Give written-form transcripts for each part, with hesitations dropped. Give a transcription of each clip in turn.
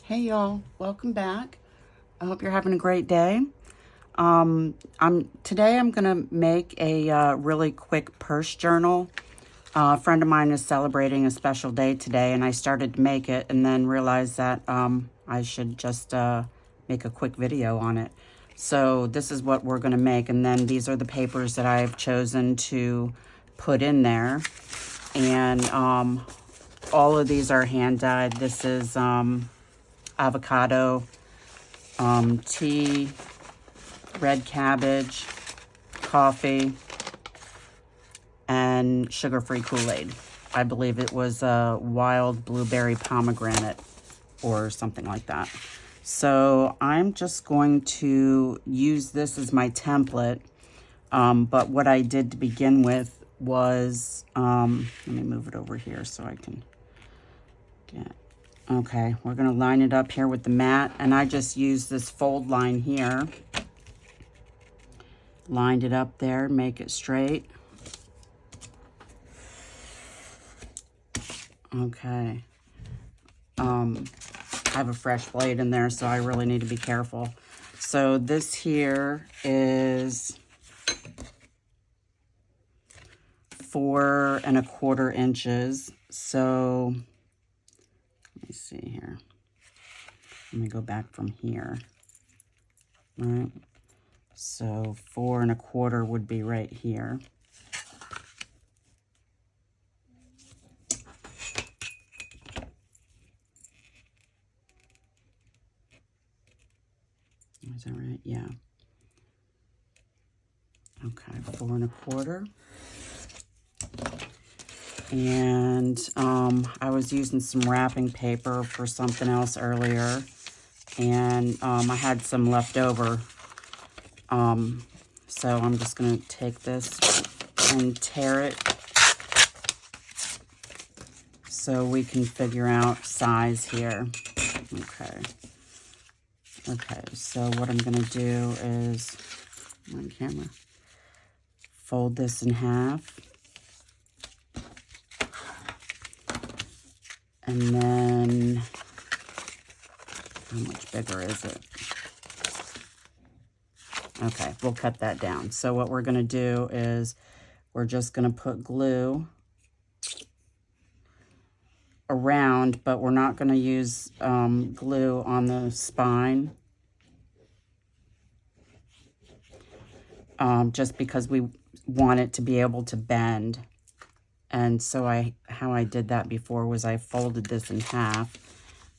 Hey y'all, welcome back. I hope you're having a great day. Today I'm gonna make a really quick purse journal. A friend of mine is celebrating a special day today, and I started to make it, and then realized that I should just make a quick video on it. So this is what we're gonna make, and then these are the papers that I've chosen to put in there, and all of these are hand dyed. This is avocado, tea, red cabbage, coffee, and sugar-free Kool-Aid. I believe it was a wild blueberry pomegranate or something like that. So I'm just going to use this as my template. But what I did to begin with was, let me move it over here so I can get... Okay, we're going to line it up here with the mat, and I just used this fold line here. Lined it up there, make it straight. Okay. I have a fresh blade in there, so I really need to be careful. So this here is 4 1/4 inches. So let me see here. Let me go back from here. All right. So 4 1/4 would be right here. Is that right? Yeah. Okay, 4 1/4. And I was using some wrapping paper for something else earlier, and I had some left over. So I'm just going to take this and tear it so we can figure out size here. Okay. Okay, so what I'm going to do is, on camera, fold this in half. And then, how much bigger is it? Okay, we'll cut that down. So what we're going to do is we're just going to put glue around, but we're not going to use glue on the spine. Just because we want it to be able to bend. And so how I did that before was I folded this in half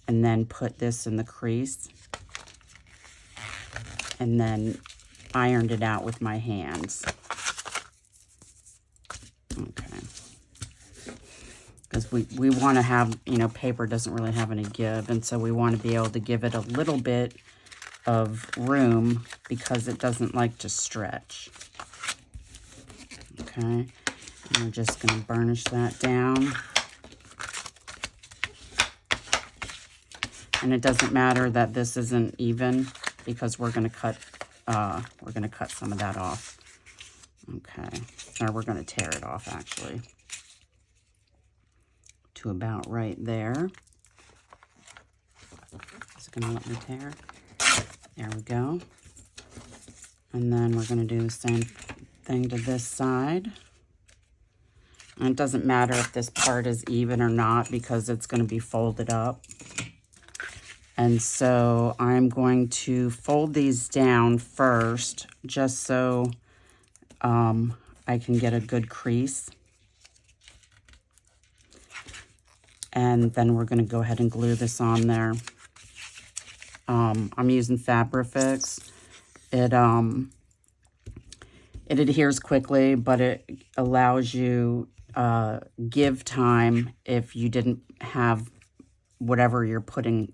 and then put this in the crease and then ironed it out with my hands. Okay. Because we want to have, paper doesn't really have any give, and so we want to be able to give it a little bit of room because it doesn't like to stretch. Okay. And we're just going to burnish that down. And it doesn't matter that this isn't even because we're going to cut some of that off. Okay. Or we're going to tear it off actually to about right there. Is it going to let me tear? There we go. And then we're going to do the same thing to this side. And it doesn't matter if this part is even or not because it's going to be folded up. And so I'm going to fold these down first just so I can get a good crease. And then we're going to go ahead and glue this on there. I'm using Fabrifix. It adheres quickly, but it allows you give time if you didn't have whatever you're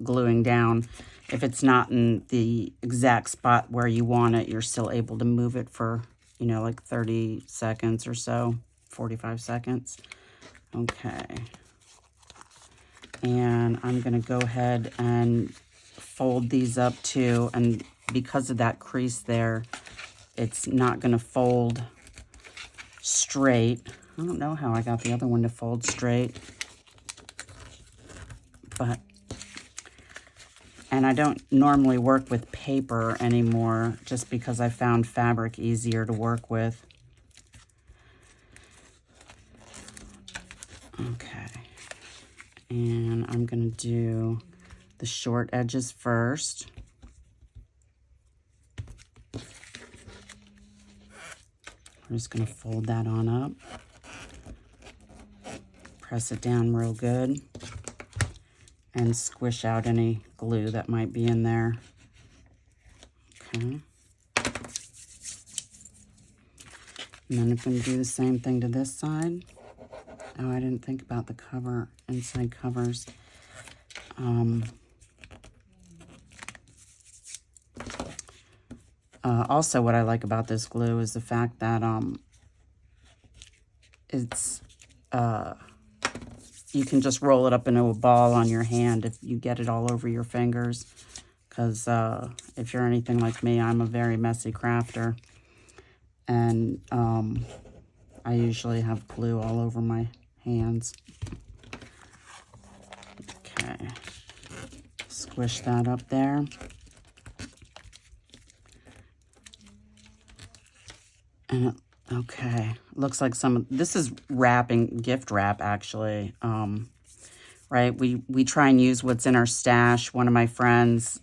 gluing down. If it's not in the exact spot where you want it, you're still able to move it for, like 30 seconds or so, 45 seconds. Okay. And I'm going to go ahead and fold these up too, and because of that crease there, it's not going to fold straight. I don't know how I got the other one to fold straight, but And I don't normally work with paper anymore just because I found fabric easier to work with. Okay. And I'm going to do the short edges first. I'm just going to fold that on up. Press it down real good. And squish out any glue that might be in there. Okay. And then I'm going to do the same thing to this side. Oh, I didn't think about the cover, inside covers. Also, what I like about this glue is the fact that it's you can just roll it up into a ball on your hand if you get it all over your fingers. Because if you're anything like me, I'm a very messy crafter. And I usually have glue all over my hands. Okay. Squish that up there. And okay, looks like this is wrapping, gift wrap actually. Right, we try and use what's in our stash. One of my friends,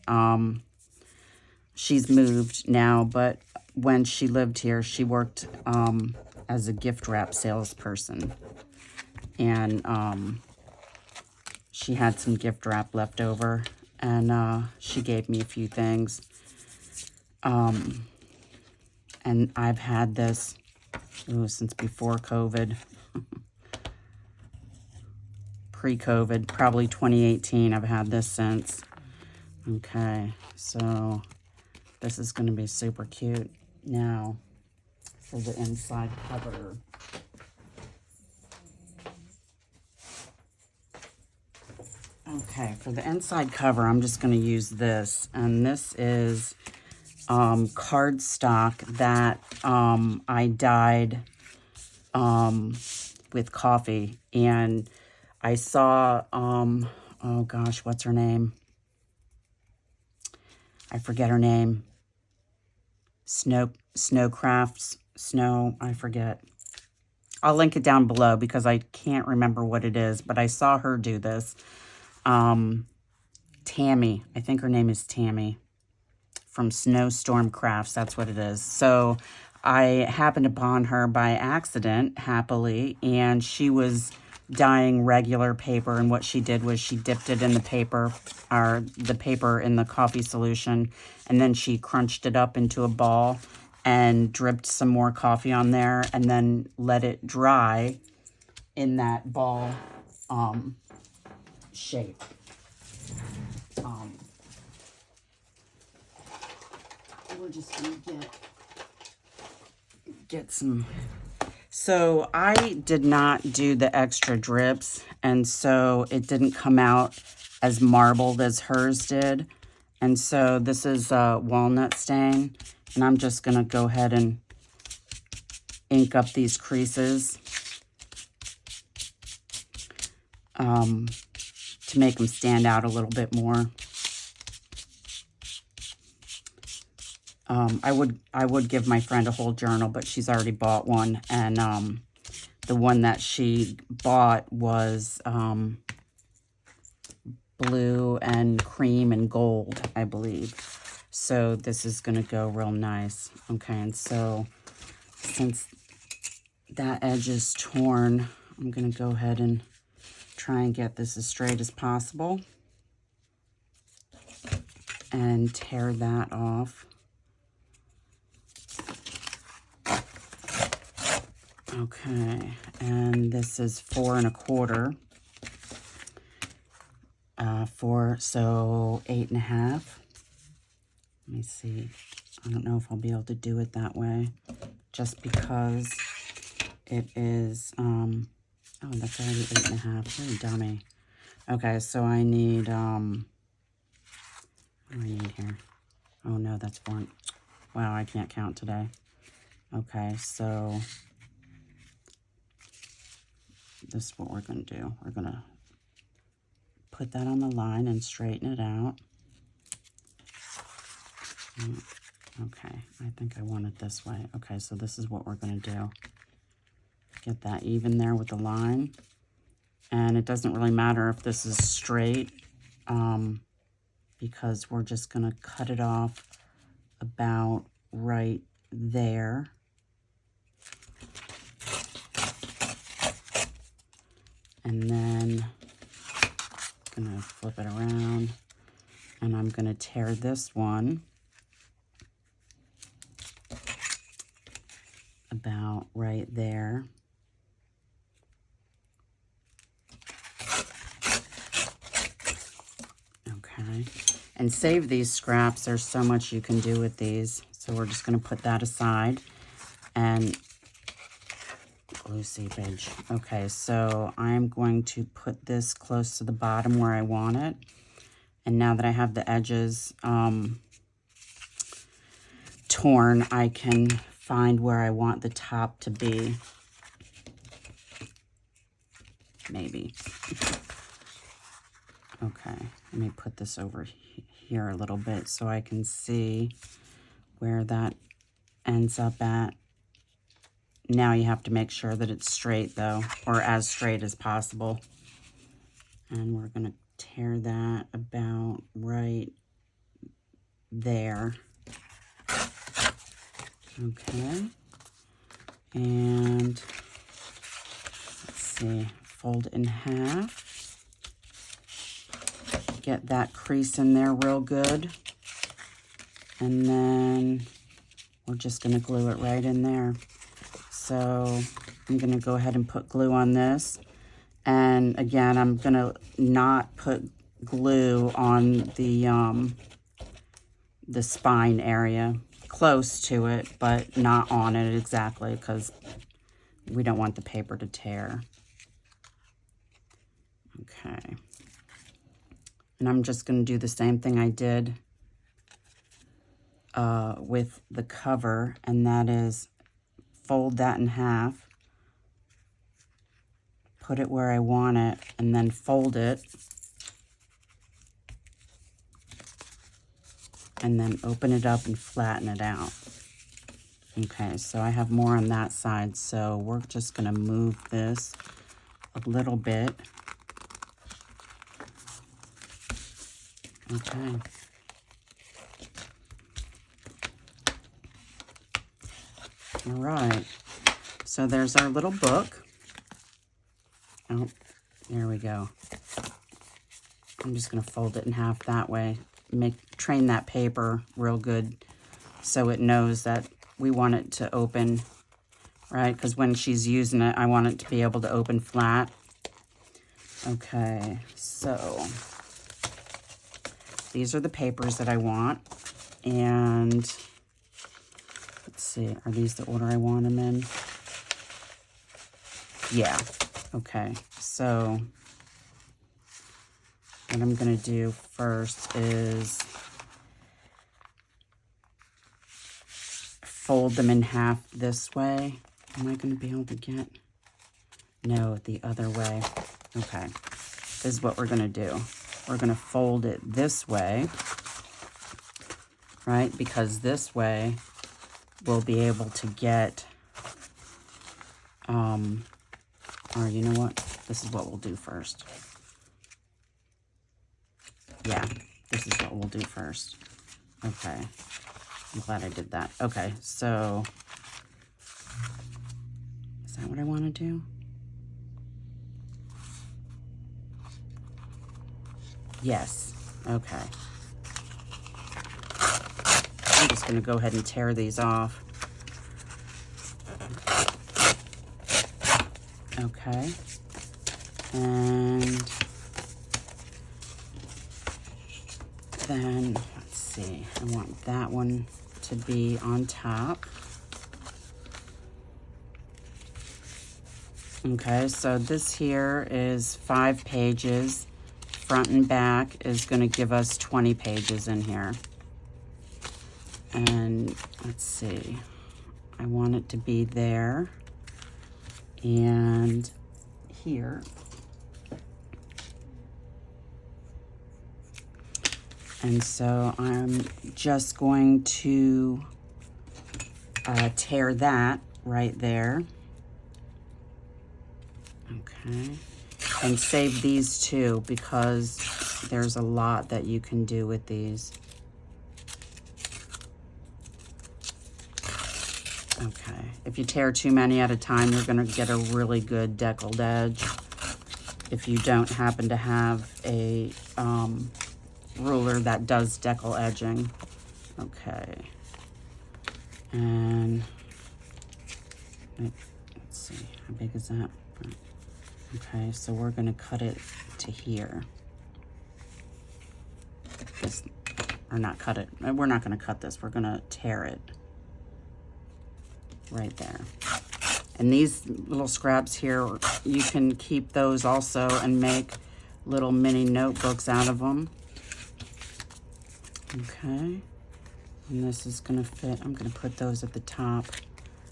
she's moved now, but when she lived here, she worked as a gift wrap salesperson. And she had some gift wrap left over, and she gave me a few things. And I've had this since before COVID. Pre-COVID, probably 2018. I've had this since. Okay, so this is going to be super cute. Now, for the inside cover. Okay, for the inside cover, I'm just going to use this. And this is cardstock that I dyed with coffee. And I saw, oh gosh, what's her name? I forget her name. I forget. I'll link it down below because I can't remember what it is, but I saw her do this. Tammy, I think her name is Tammy from Snowstorm Crafts. That's what it is. So I happened upon her by accident, happily, and she was dyeing regular paper, and what she did was she dipped it in the paper, or the paper in the coffee solution, and then she crunched it up into a ball and dripped some more coffee on there, and then let it dry in that ball shape. We're just gonna get some. So I did not do the extra drips, and so it didn't come out as marbled as hers did. And so this is walnut stain, and I'm just gonna go ahead and ink up these creases to make them stand out a little bit more. I would give my friend a whole journal, but she's already bought one, and the one that she bought was blue and cream and gold, I believe. So this is going to go real nice. Okay, and so since that edge is torn, I'm going to go ahead and try and get this as straight as possible and tear that off. Okay, and this is 4 1/4. So 8 1/2. Let me see. I don't know if I'll be able to do it that way, just because it is, oh, that's already 8 1/2. What a dummy. Okay, so I need, what do I need here? Oh no, that's 4. Wow, I can't count today. Okay, so this is what we're going to do. We're going to put that on the line and straighten it out. Okay, I think I want it this way. Okay, so this is what we're going to do. Get that even there with the line. And it doesn't really matter if this is straight, because we're just going to cut it off about right there. And then I'm going to flip it around, and I'm going to tear this one about right there. Okay, and save these scraps. There's so much you can do with these. So we're just going to put that aside. And glue seepage. Okay, so I'm going to put this close to the bottom where I want it. And now that I have the edges torn, I can find where I want the top to be. Maybe. Okay, let me put this over here a little bit so I can see where that ends up at. Now you have to make sure that it's straight though, or as straight as possible. And we're going to tear that about right there. Okay. And let's see, fold it in half. Get that crease in there real good. And then we're just going to glue it right in there. So I'm going to go ahead and put glue on this. And again, I'm going to not put glue on the spine area. Close to it, but not on it exactly, because we don't want the paper to tear. Okay. And I'm just going to do the same thing I did with the cover, and that is fold that in half, put it where I want it, and then fold it, and then open it up and flatten it out. Okay, so I have more on that side, so we're just going to move this a little bit. Okay. All right, so there's our little book. Oh, there we go. I'm just going to fold it in half that way. Train that paper real good so it knows that we want it to open, right? Because when she's using it, I want it to be able to open flat. Okay, so these are the papers that I want. And let's see, are these the order I want them in? Yeah, okay. So what I'm going to do first is fold them in half this way. Am I going to be able to get? No, the other way. Okay, this is what we're going to do. We're going to fold it this way, right? Because this way we'll be able to get, or you know what? This is what we'll do first. Yeah, this is what we'll do first. Okay, I'm glad I did that. Okay, so is that what I want to do? Yes, okay. I'm just going to go ahead and tear these off. Okay, and then let's see, I want that one to be on top. Okay, so this here is 5 pages. Front and back is going to give us 20 pages in here. And let's see, I want it to be there and here. And so I'm just going to tear that right there. Okay. And save these two because there's a lot that you can do with these. Okay. If you tear too many at a time, you're going to get a really good deckled edge. If you don't happen to have a ruler that does decal edging. Okay. And let's see, how big is that? Okay, so we're gonna cut it to here. This, or not cut it, we're not gonna cut this, we're gonna tear it right there. And these little scraps here, you can keep those also and make little mini notebooks out of them. Okay, and this is gonna fit, I'm gonna put those at the top.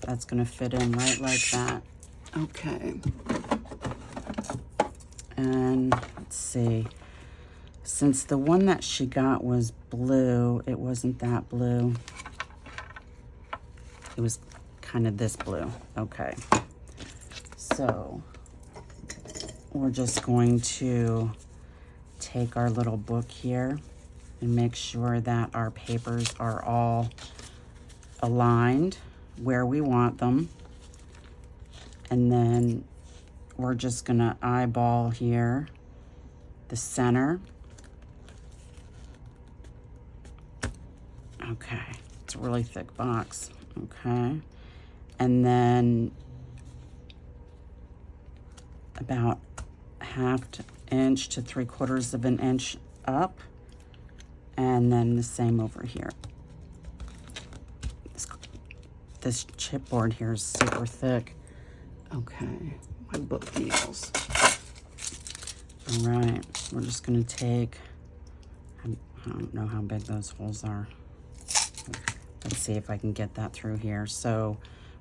That's gonna fit in right like that. Okay. And let's see, since the one that she got was blue, it wasn't that blue. It was kind of this blue. Okay. So we're just going to take our little book here and make sure that our papers are all aligned where we want them. And then we're just gonna eyeball here the center. Okay, it's a really thick box. Okay, and then about ½ inch to 3/4 of an inch up, and then the same over here. This chipboard here is super thick. Okay, my book needles. All right, we're just gonna take, I don't know how big those holes are. Let's see if I can get that through here. So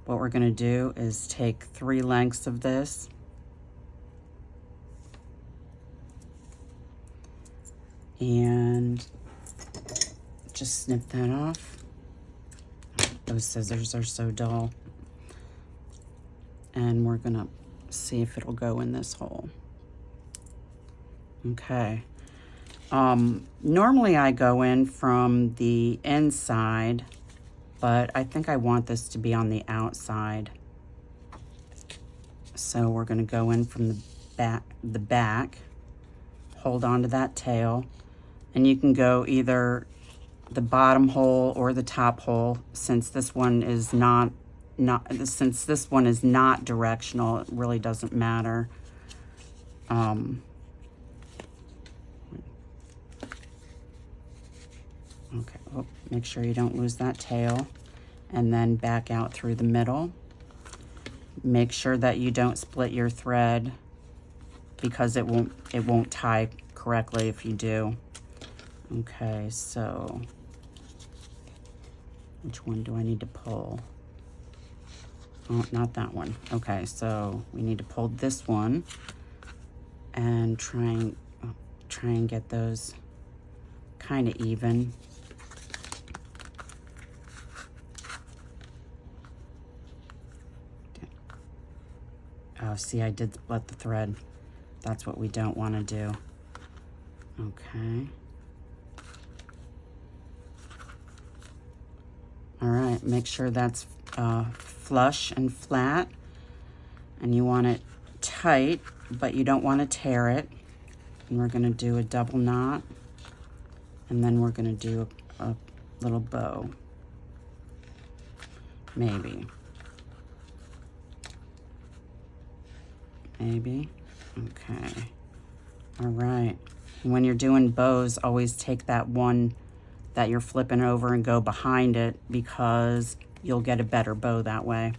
what we're gonna do is take 3 lengths of this. And just snip that off. Those scissors are so dull. And we're gonna see if it'll go in this hole. Okay. Normally I go in from the inside, but I think I want this to be on the outside. So we're gonna go in from the back, hold on to that tail, and you can go either the bottom hole or the top hole. Since this one is not directional, it really doesn't matter. Okay, oh, make sure you don't lose that tail, and then back out through the middle. Make sure that you don't split your thread because it won't tie correctly if you do. Okay, so which one do I need to pull? Oh, not that one. Okay, so we need to pull this one and try and get those kind of even. Oh, see, I did split the thread. That's what we don't want to do. Okay. All right, make sure that's flush and flat, and you want it tight, but you don't want to tear it. And we're gonna do a double knot, and then we're gonna do a little bow, maybe. Okay. All right. When you're doing bows, always take that one that you're flipping over and go behind it, because you'll get a better bow that way.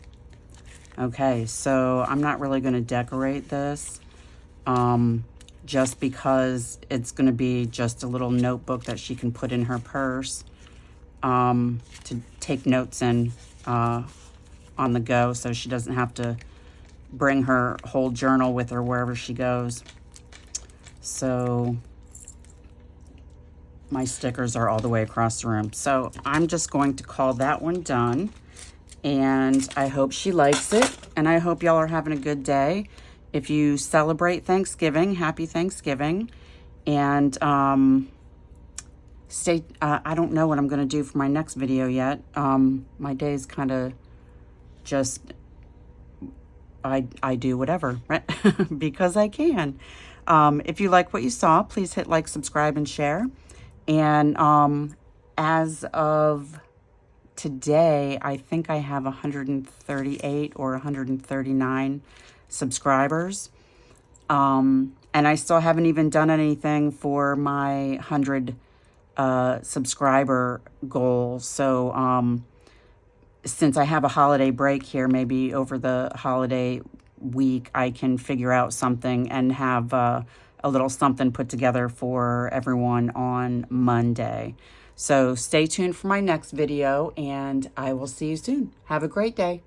Okay, so I'm not really going to decorate this just because it's going to be just a little notebook that she can put in her purse to take notes in on the go, so she doesn't have to bring her whole journal with her wherever she goes. So my stickers are all the way across the room. So I'm just going to call that one done. And I hope she likes it. And I hope y'all are having a good day. If you celebrate Thanksgiving, happy Thanksgiving. And I don't know what I'm going to do for my next video yet. My day's kind of just, I do whatever, right? Because I can. If you like what you saw, please hit like, subscribe, and share. And as of today, I think I have 138 or 139 subscribers. And I still haven't even done anything for my 100 subscriber goal. So since I have a holiday break here, maybe over the holiday week, I can figure out something and have a little something put together for everyone on Monday. So stay tuned for my next video, and I will see you soon. Have a great day.